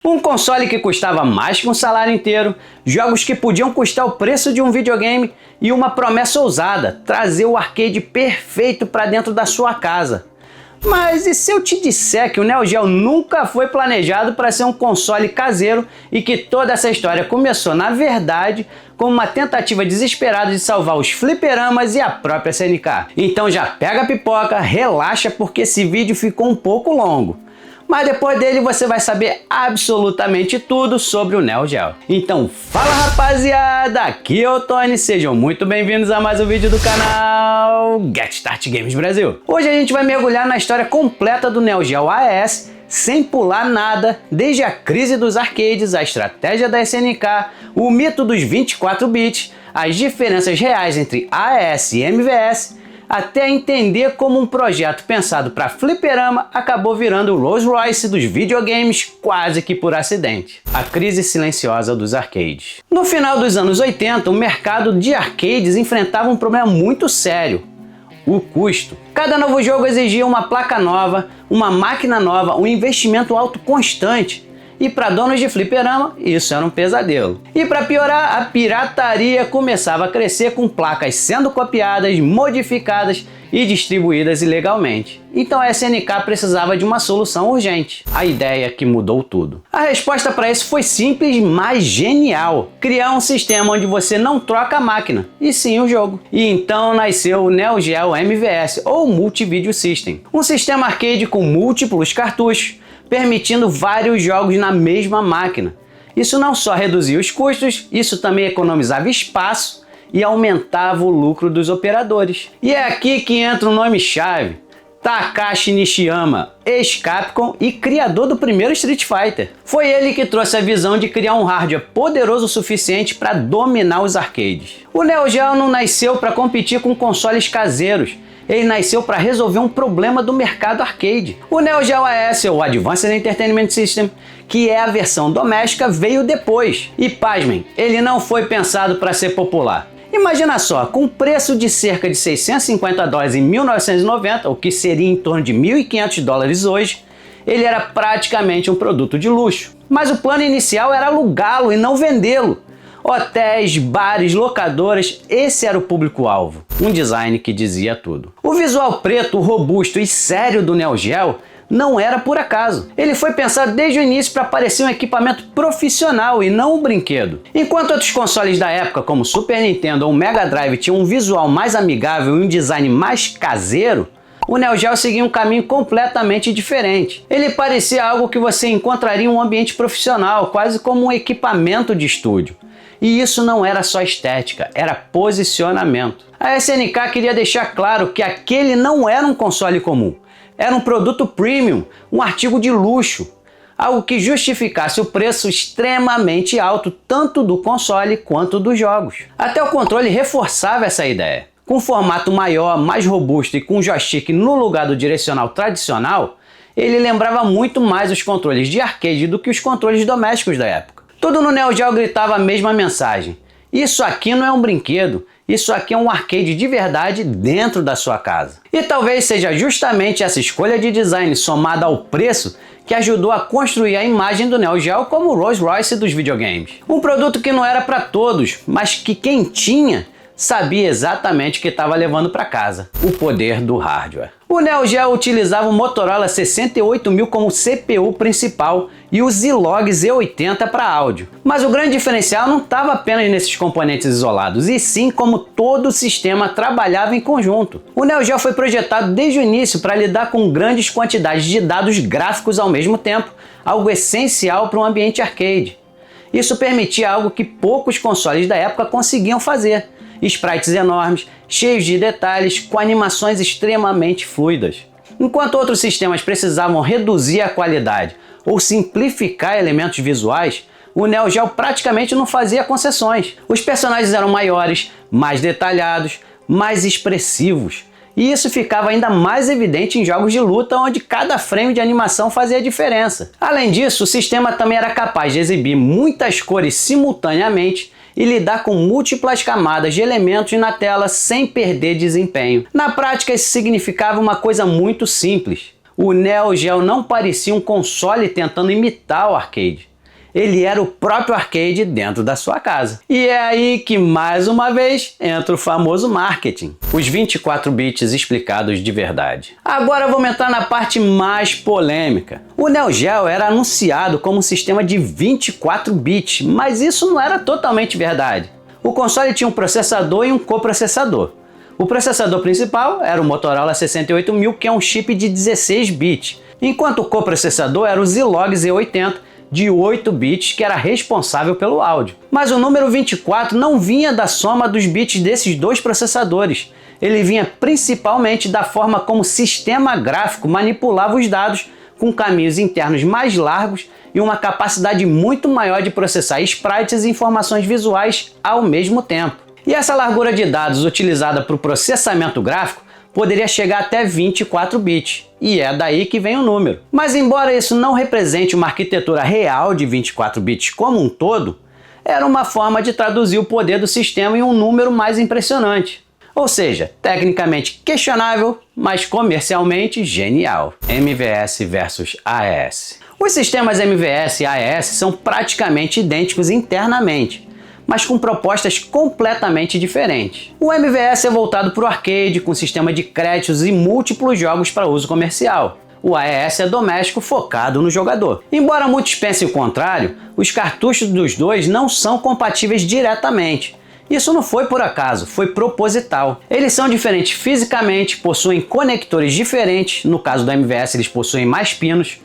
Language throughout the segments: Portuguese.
Um console que custava mais que um salário inteiro, jogos que podiam custar o preço de um videogame e uma promessa ousada, trazer o arcade perfeito para dentro da sua casa. Mas e se eu te disser que o Neo Geo nunca foi planejado para ser um console caseiro e que toda essa história começou, na verdade, com uma tentativa desesperada de salvar os fliperamas e a própria SNK? Então já pega a pipoca, relaxa porque esse vídeo ficou um pouco longo. Mas depois dele você vai saber absolutamente tudo sobre o Neo Geo. Então fala rapaziada, aqui é o Tony, sejam muito bem-vindos a mais um vídeo do canal Get Start Games Brasil. Hoje a gente vai mergulhar na história completa do Neo Geo AES, sem pular nada, desde a crise dos arcades, a estratégia da SNK, o mito dos 24 bits, as diferenças reais entre AES e MVS, até entender como um projeto pensado para fliperama acabou virando o Rolls Royce dos videogames quase que por acidente. A crise silenciosa dos arcades. No final dos anos 80, o mercado de arcades enfrentava um problema muito sério: o custo. Cada novo jogo exigia uma placa nova, uma máquina nova, um investimento alto constante. E para donos de fliperama, isso era um pesadelo. E para piorar, a pirataria começava a crescer com placas sendo copiadas, modificadas e distribuídas ilegalmente. Então a SNK precisava de uma solução urgente. A ideia que mudou tudo. A resposta para isso foi simples, mas genial: criar um sistema onde você não troca a máquina, e sim o jogo. E então nasceu o Neo Geo MVS, ou Multi-Video System. Um sistema arcade com múltiplos cartuchos, permitindo vários jogos na mesma máquina. Isso não só reduzia os custos, isso também economizava espaço e aumentava o lucro dos operadores. E é aqui que entra o nome-chave: Takashi Nishiyama, ex-Capcom e criador do primeiro Street Fighter. Foi ele que trouxe a visão de criar um hardware poderoso o suficiente para dominar os arcades. O Neo Geo não nasceu para competir com consoles caseiros. Ele nasceu para resolver um problema do mercado arcade. O Neo Geo AES, ou Advanced Entertainment System, que é a versão doméstica, veio depois. E pasmem, ele não foi pensado para ser popular. Imagina só, com preço de cerca de $650 em 1990, o que seria em torno de $1.500 hoje, ele era praticamente um produto de luxo. Mas o plano inicial era alugá-lo e não vendê-lo. Hotéis, bares, locadoras, esse era o público-alvo. Um design que dizia tudo. O visual preto, robusto e sério do Neo Geo não era por acaso. Ele foi pensado desde o início para parecer um equipamento profissional e não um brinquedo. Enquanto outros consoles da época, como Super Nintendo ou Mega Drive, tinham um visual mais amigável e um design mais caseiro, o Neo Geo seguia um caminho completamente diferente. Ele parecia algo que você encontraria em um ambiente profissional, quase como um equipamento de estúdio. E isso não era só estética, era posicionamento. A SNK queria deixar claro que aquele não era um console comum. Era um produto premium, um artigo de luxo. Algo que justificasse o preço extremamente alto tanto do console quanto dos jogos. Até o controle reforçava essa ideia. Com um formato maior, mais robusto e com um joystick no lugar do direcional tradicional, ele lembrava muito mais os controles de arcade do que os controles domésticos da época. Tudo no Neo Geo gritava a mesma mensagem: isso aqui não é um brinquedo, isso aqui é um arcade de verdade dentro da sua casa. E talvez seja justamente essa escolha de design somada ao preço que ajudou a construir a imagem do Neo Geo como o Rolls Royce dos videogames. Um produto que não era para todos, mas que quem tinha sabia exatamente o que estava levando para casa: o poder do hardware. O Neo Geo utilizava o Motorola 68000 como CPU principal e o Zilog Z80 para áudio. Mas o grande diferencial não estava apenas nesses componentes isolados, e sim como todo o sistema trabalhava em conjunto. O Neo Geo foi projetado desde o início para lidar com grandes quantidades de dados gráficos ao mesmo tempo, algo essencial para um ambiente arcade. Isso permitia algo que poucos consoles da época conseguiam fazer: sprites enormes, cheios de detalhes, com animações extremamente fluidas. Enquanto outros sistemas precisavam reduzir a qualidade ou simplificar elementos visuais, o Neo Geo praticamente não fazia concessões. Os personagens eram maiores, mais detalhados, mais expressivos. E isso ficava ainda mais evidente em jogos de luta, onde cada frame de animação fazia diferença. Além disso, o sistema também era capaz de exibir muitas cores simultaneamente e lidar com múltiplas camadas de elementos na tela sem perder desempenho. Na prática, isso significava uma coisa muito simples: o Neo Geo não parecia um console tentando imitar o arcade. Ele era o próprio arcade dentro da sua casa. E é aí que, mais uma vez, entra o famoso marketing. Os 24 bits explicados de verdade. Agora vamos entrar na parte mais polêmica. O Neo Geo era anunciado como um sistema de 24 bits, mas isso não era totalmente verdade. O console tinha um processador e um coprocessador. O processador principal era o Motorola 68000, que é um chip de 16 bits, enquanto o coprocessador era o Zilog Z80, de 8 bits, que era responsável pelo áudio. Mas o número 24 não vinha da soma dos bits desses dois processadores. Ele vinha principalmente da forma como o sistema gráfico manipulava os dados com caminhos internos mais largos e uma capacidade muito maior de processar sprites e informações visuais ao mesmo tempo. E essa largura de dados utilizada para o processamento gráfico poderia chegar até 24 bits, e é daí que vem o número. Mas embora isso não represente uma arquitetura real de 24 bits como um todo, era uma forma de traduzir o poder do sistema em um número mais impressionante. Ou seja, tecnicamente questionável, mas comercialmente genial. MVS versus AES. Os sistemas MVS e AES são praticamente idênticos internamente, mas com propostas completamente diferentes. O MVS é voltado para o arcade, com sistema de créditos e múltiplos jogos para uso comercial. O AES é doméstico, focado no jogador. Embora muitos pensem o contrário, os cartuchos dos dois não são compatíveis diretamente. Isso não foi por acaso, foi proposital. Eles são diferentes fisicamente, possuem conectores diferentes, no caso do MVS eles possuem mais pinos,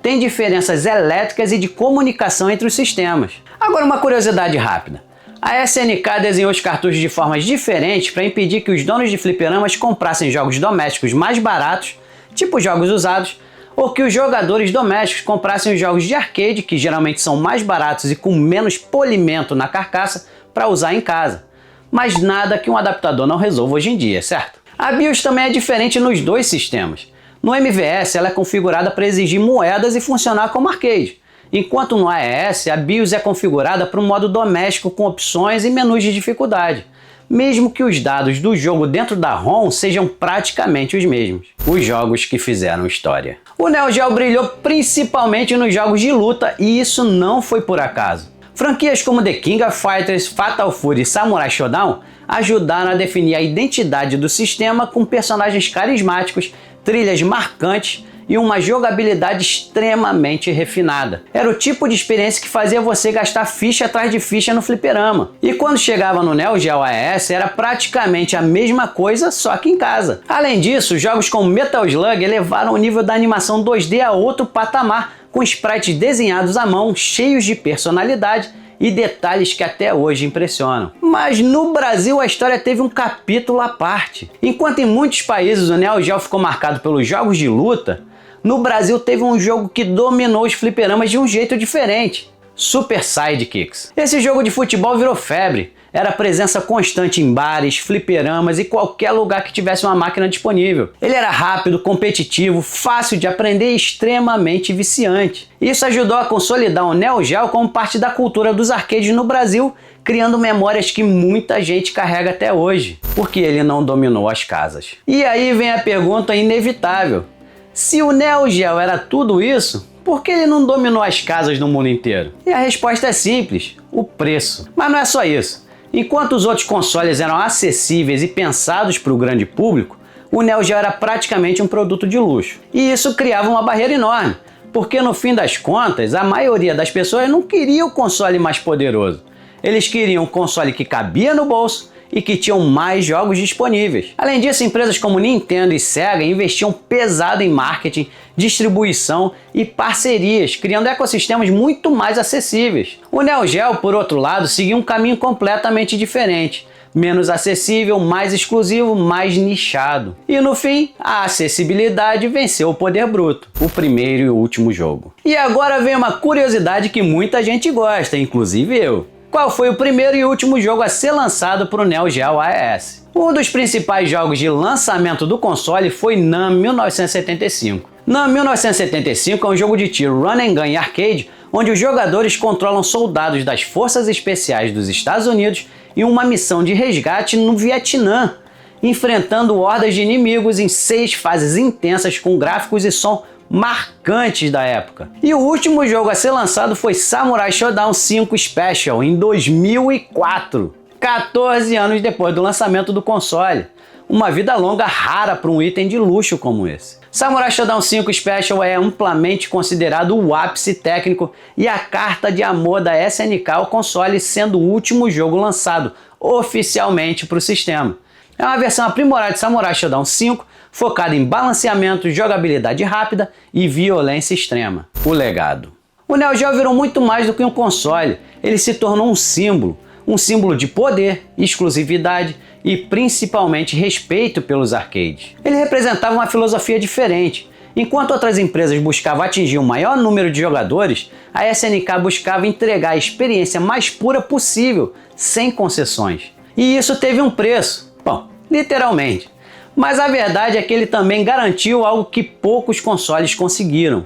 tem diferenças elétricas e de comunicação entre os sistemas. Agora uma curiosidade rápida. A SNK desenhou os cartuchos de formas diferentes para impedir que os donos de fliperamas comprassem jogos domésticos mais baratos, tipo jogos usados, ou que os jogadores domésticos comprassem os jogos de arcade, que geralmente são mais baratos e com menos polimento na carcaça, para usar em casa. Mas nada que um adaptador não resolva hoje em dia, certo? A BIOS também é diferente nos dois sistemas. No MVS ela é configurada para exigir moedas e funcionar como arcade, enquanto no AES a BIOS é configurada para um modo doméstico com opções e menus de dificuldade, mesmo que os dados do jogo dentro da ROM sejam praticamente os mesmos. Os jogos que fizeram história. O Neo Geo brilhou principalmente nos jogos de luta, e isso não foi por acaso. Franquias como The King of Fighters, Fatal Fury e Samurai Shodown ajudaram a definir a identidade do sistema com personagens carismáticos, trilhas marcantes e uma jogabilidade extremamente refinada. Era o tipo de experiência que fazia você gastar ficha atrás de ficha no fliperama. E quando chegava no Neo Geo AES era praticamente a mesma coisa, só que em casa. Além disso, jogos como Metal Slug elevaram o nível da animação 2D a outro patamar, com sprites desenhados à mão, cheios de personalidade e detalhes que até hoje impressionam. Mas no Brasil a história teve um capítulo à parte. Enquanto em muitos países o Neo Geo ficou marcado pelos jogos de luta, no Brasil teve um jogo que dominou os fliperamas de um jeito diferente: Super Sidekicks. Esse jogo de futebol virou febre. Era presença constante em bares, fliperamas e qualquer lugar que tivesse uma máquina disponível. Ele era rápido, competitivo, fácil de aprender e extremamente viciante. Isso ajudou a consolidar o Neo Geo como parte da cultura dos arcades no Brasil, criando memórias que muita gente carrega até hoje, porque ele não dominou as casas. E aí vem a pergunta inevitável: se o Neo Geo era tudo isso, por que ele não dominou as casas no mundo inteiro? E a resposta é simples: o preço. Mas não é só isso. Enquanto os outros consoles eram acessíveis e pensados para o grande público, o Neo Geo era praticamente um produto de luxo. E isso criava uma barreira enorme, porque no fim das contas, a maioria das pessoas não queria o console mais poderoso. Eles queriam um console que cabia no bolso e que tinham mais jogos disponíveis. Além disso, empresas como Nintendo e Sega investiam pesado em marketing, distribuição e parcerias, criando ecossistemas muito mais acessíveis. O Neo Geo, por outro lado, seguia um caminho completamente diferente, menos acessível, mais exclusivo, mais nichado. E no fim, a acessibilidade venceu o poder bruto, o primeiro e último jogo. E agora vem uma curiosidade que muita gente gosta, inclusive eu. Qual foi o primeiro e último jogo a ser lançado para o Neo Geo AES? Um dos principais jogos de lançamento do console foi NAM 1975. NAM 1975 é um jogo de tiro run and gun e arcade, onde os jogadores controlam soldados das Forças Especiais dos Estados Unidos em uma missão de resgate no Vietnã, enfrentando hordas de inimigos em 6 fases intensas com gráficos e som marcantes da época. E o último jogo a ser lançado foi Samurai Shodown 5 Special em 2004, 14 anos depois do lançamento do console. Uma vida longa rara para um item de luxo como esse. Samurai Shodown 5 Special é amplamente considerado o ápice técnico e a carta de amor da SNK ao console, sendo o último jogo lançado oficialmente para o sistema. É uma versão aprimorada de Samurai Shodown 5, focada em balanceamento, jogabilidade rápida e violência extrema. O legado. O Neo Geo virou muito mais do que um console, ele se tornou um símbolo de poder, exclusividade e principalmente respeito pelos arcades. Ele representava uma filosofia diferente. Enquanto outras empresas buscavam atingir o maior número de jogadores, a SNK buscava entregar a experiência mais pura possível, sem concessões. E isso teve um preço. Bom, literalmente. Mas a verdade é que ele também garantiu algo que poucos consoles conseguiram: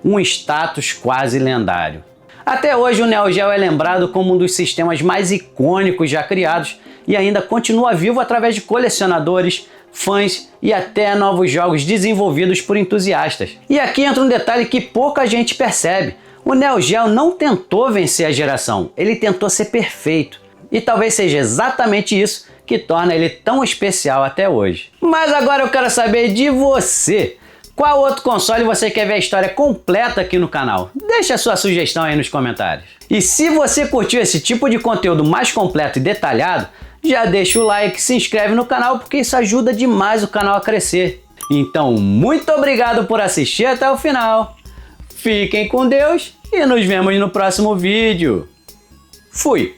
um status quase lendário. Até hoje o Neo Geo é lembrado como um dos sistemas mais icônicos já criados e ainda continua vivo através de colecionadores, fãs e até novos jogos desenvolvidos por entusiastas. E aqui entra um detalhe que pouca gente percebe: o Neo Geo não tentou vencer a geração, ele tentou ser perfeito. E talvez seja exatamente isso que torna ele tão especial até hoje. Mas agora eu quero saber de você. Qual outro console você quer ver a história completa aqui no canal? Deixa a sua sugestão aí nos comentários. E se você curtiu esse tipo de conteúdo mais completo e detalhado, já deixa o like, se inscreve no canal, porque isso ajuda demais o canal a crescer. Então, muito obrigado por assistir até o final. Fiquem com Deus e nos vemos no próximo vídeo. Fui!